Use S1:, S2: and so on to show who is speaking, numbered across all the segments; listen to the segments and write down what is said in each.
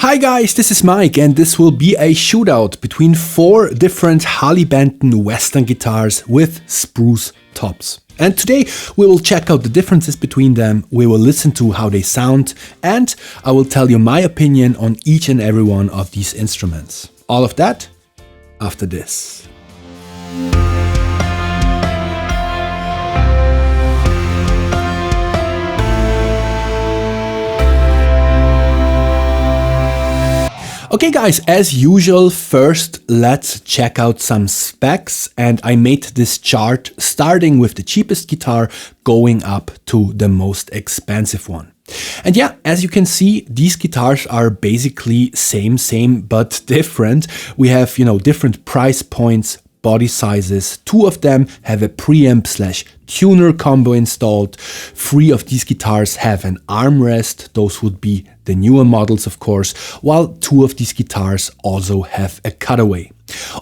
S1: Hi guys, this is Mike and this will be a shootout between 4 different Harley Benton Western guitars with spruce tops. And today we will check out the differences between them, we will listen to how they sound, and I will tell you my opinion on each and every one of these instruments. All of that after this. Okay guys, as usual, first let's check out some specs, and I made this chart starting with the cheapest guitar going up to the most expensive one. And yeah, as you can see, these guitars are basically same but different. We have, different price points, body sizes. 2 of them have a preamp/tuner combo installed. 3 of these guitars have an armrest. Those would be the newer models, of course, while 2 of these guitars also have a cutaway.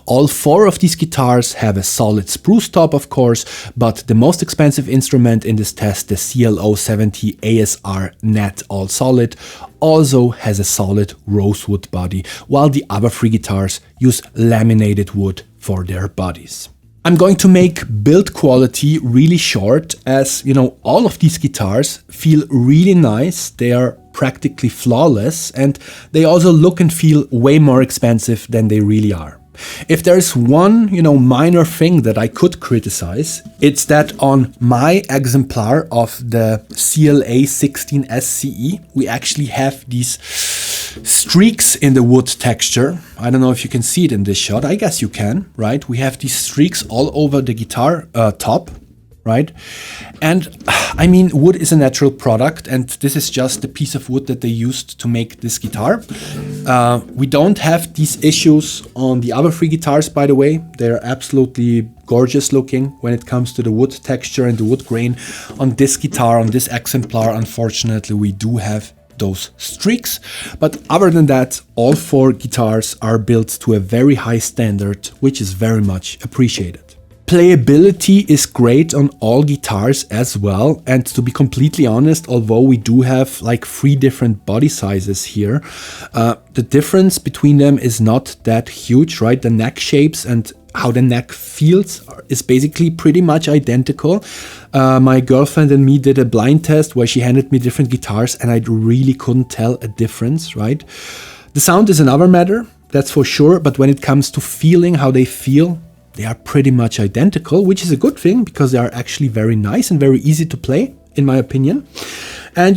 S1: All 4 of these guitars have a solid spruce top, of course, but the most expensive instrument in this test, the CLO-70ASR Nat AllSolid, also has a solid rosewood body, while the other 3 guitars use laminated wood for their bodies. I'm going to make build quality really short, as all of these guitars feel really nice. They are practically flawless, and they also look and feel way more expensive than they really are. If there's one, minor thing that I could criticize, it's that on my exemplar of the CLA-16SCE, we actually have these streaks in the wood texture. I don't know if you can see it in this shot. I guess you can, right? We have these streaks all over the guitar top, right? And I mean, wood is a natural product, and this is just the piece of wood that they used to make this guitar. We don't have these issues on the other 3 guitars, by the way. They're absolutely gorgeous looking when it comes to the wood texture and the wood grain. On this guitar, on this exemplar, unfortunately, we do have those streaks. But other than that, all 4 guitars are built to a very high standard, which is very much appreciated. Playability is great on all guitars as well, and to be completely honest, although we do have like 3 different body sizes here, the difference between them is not that huge, right? The neck shapes and how the neck feels is basically pretty much identical. My girlfriend and me did a blind test where she handed me different guitars and I really couldn't tell a difference, right? The sound is another matter, that's for sure, but when it comes to feeling how they feel, they are pretty much identical, which is a good thing because they are actually very nice and very easy to play, in my opinion. And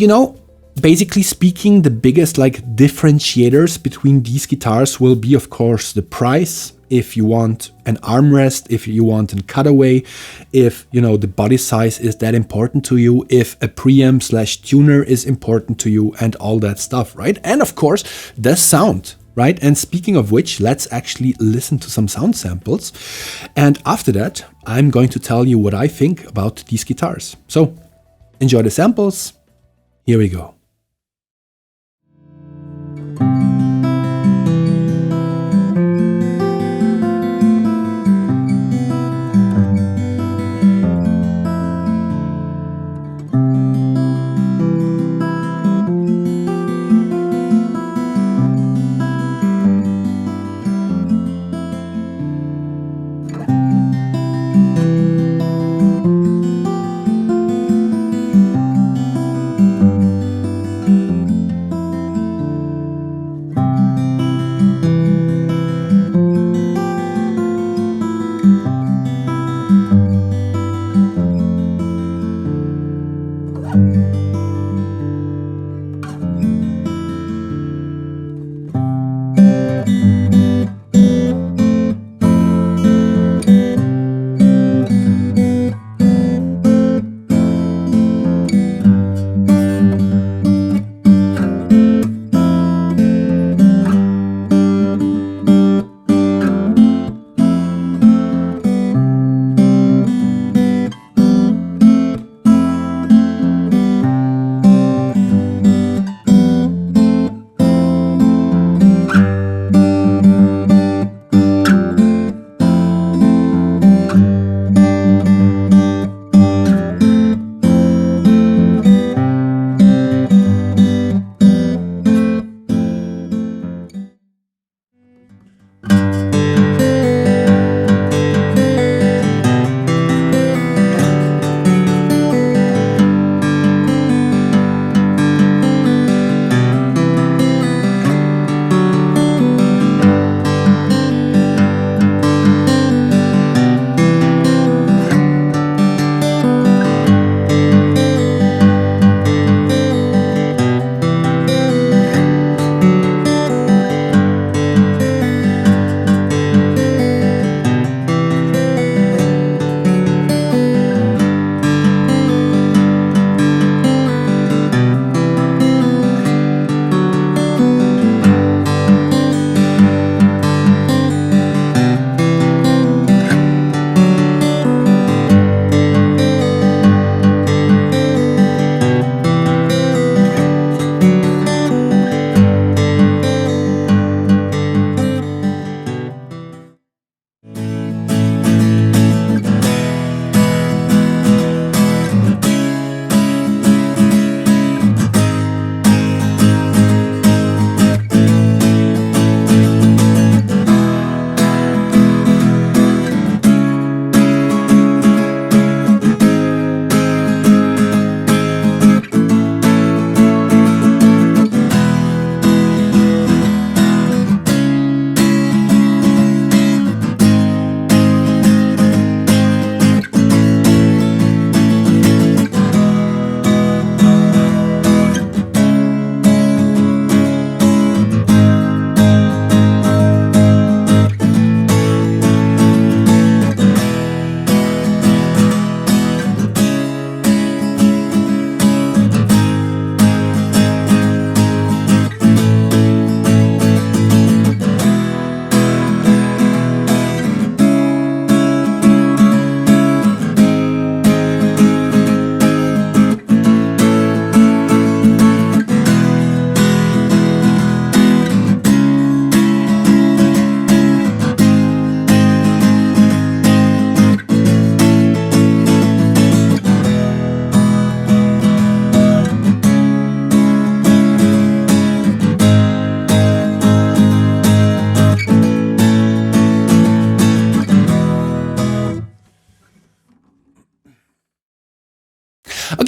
S1: basically speaking, the biggest differentiators between these guitars will be, of course, the price. If you want an armrest, if you want a cutaway, if the body size is that important to you, if a preamp/tuner is important to you, and all that stuff, right? And of course, the sound. Right? And speaking of which, let's actually listen to some sound samples. And after that, I'm going to tell you what I think about these guitars. So enjoy the samples. Here we go.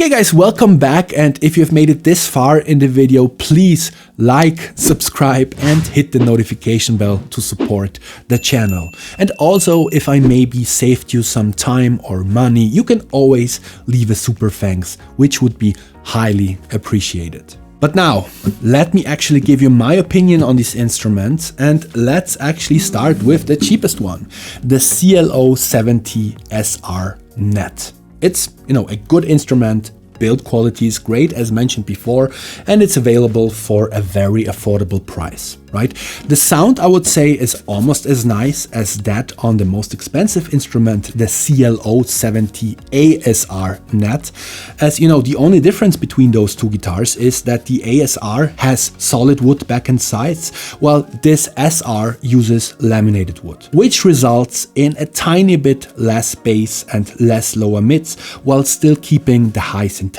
S1: Hey guys, welcome back, and if you've made it this far in the video, please like, subscribe and hit the notification bell to support the channel. And also, if I maybe saved you some time or money, you can always leave a super thanks, which would be highly appreciated. But now, let me actually give you my opinion on these instruments, and let's actually start with the cheapest one, the CLO-70SR Nat. It's, a good instrument, build quality is great as mentioned before, and it's available for a very affordable price, right? The sound, I would say, is almost as nice as that on the most expensive instrument, the CLO-70ASR Nat. As the only difference between those two guitars is that the ASR has solid wood back and sides, while this SR uses laminated wood, which results in a tiny bit less bass and less lower mids, while still keeping the highs intact.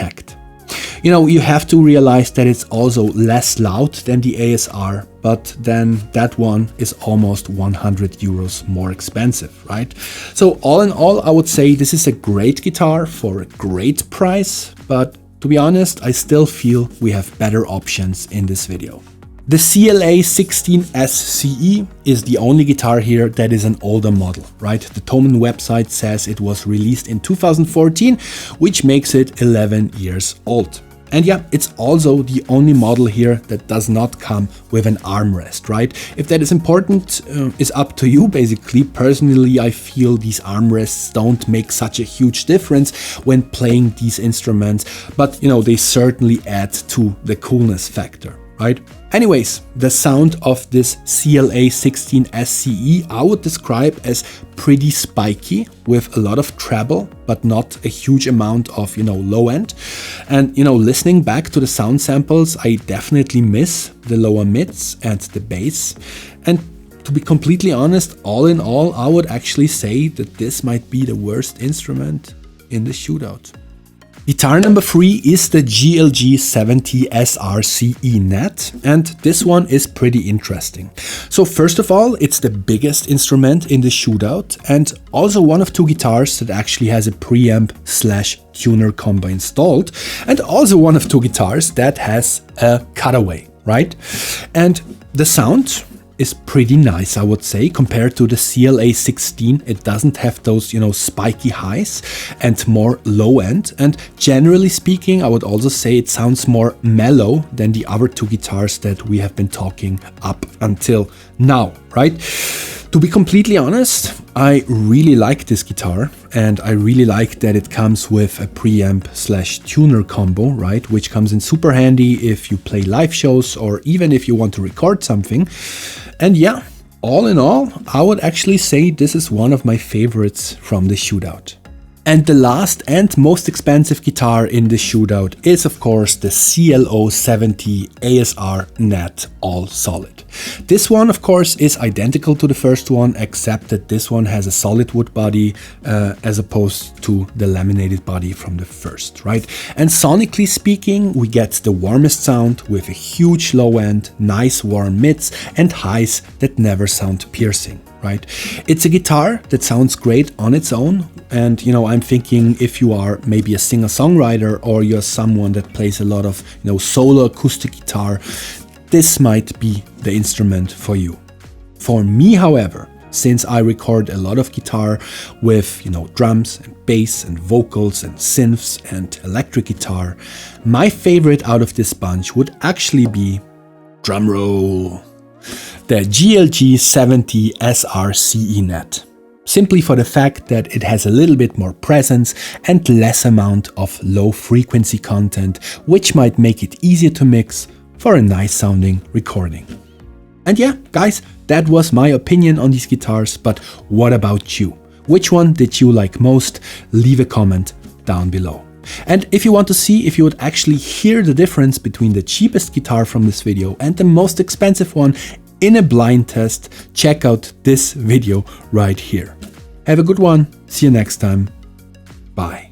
S1: You have to realize that it's also less loud than the ASR, but then that one is almost 100 euros more expensive, right? So all in all, I would say this is a great guitar for a great price, but to be honest, I still feel we have better options in this video. The CLA-16SCE is the only guitar here that is an older model, right? The Thomann website says it was released in 2014, which makes it 11 years old. And yeah, it's also the only model here that does not come with an armrest, right? If that is important, is up to you, basically. Personally, I feel these armrests don't make such a huge difference when playing these instruments, but they certainly add to the coolness factor, right? Anyways, the sound of this CLA-16SCE I would describe as pretty spiky with a lot of treble, but not a huge amount of, low end. And, listening back to the sound samples, I definitely miss the lower mids and the bass. And to be completely honest, all in all, I would actually say that this might be the worst instrument in the Shootout. Guitar number 3 is the CLG-70SR CE Nat, and this one is pretty interesting. So first of all, it's the biggest instrument in the Shootout, and also one of two guitars that actually has a preamp/tuner combo installed, and also one of two guitars that has a cutaway, right? And the sound is pretty nice, I would say, compared to the CLA-16. It doesn't have those, spiky highs and more low end. And generally speaking, I would also say it sounds more mellow than the other two guitars that we have been talking up until now, right? To be completely honest, I really like this guitar, and I really like that it comes with a preamp/tuner combo, right? Which comes in super handy if you play live shows or even if you want to record something. And yeah, all in all, I would actually say this is one of my favorites from the Shootout. And the last and most expensive guitar in the Shootout is of course the CLO-70ASR Nat AllSolid. This one of course is identical to the first one, except that this one has a solid wood body as opposed to the laminated body from the first, right? And sonically speaking, we get the warmest sound with a huge low end, nice warm mids and highs that never sound piercing, right? It's a guitar that sounds great on its own, and I'm thinking if you are maybe a singer-songwriter or you're someone that plays a lot of solo acoustic guitar, this might be the instrument for you. For me, however, since I record a lot of guitar with drums and bass and vocals and synths and electric guitar, my favorite out of this bunch would actually be, drumroll, the CLG-70SR CE Nat. Simply for the fact that it has a little bit more presence and less amount of low frequency content, which might make it easier to mix for a nice sounding recording. And yeah, guys, that was my opinion on these guitars, but what about you? Which one did you like most? Leave a comment down below. And if you want to see if you would actually hear the difference between the cheapest guitar from this video and the most expensive one in a blind test, check out this video right here. Have a good one. See you next time. Bye.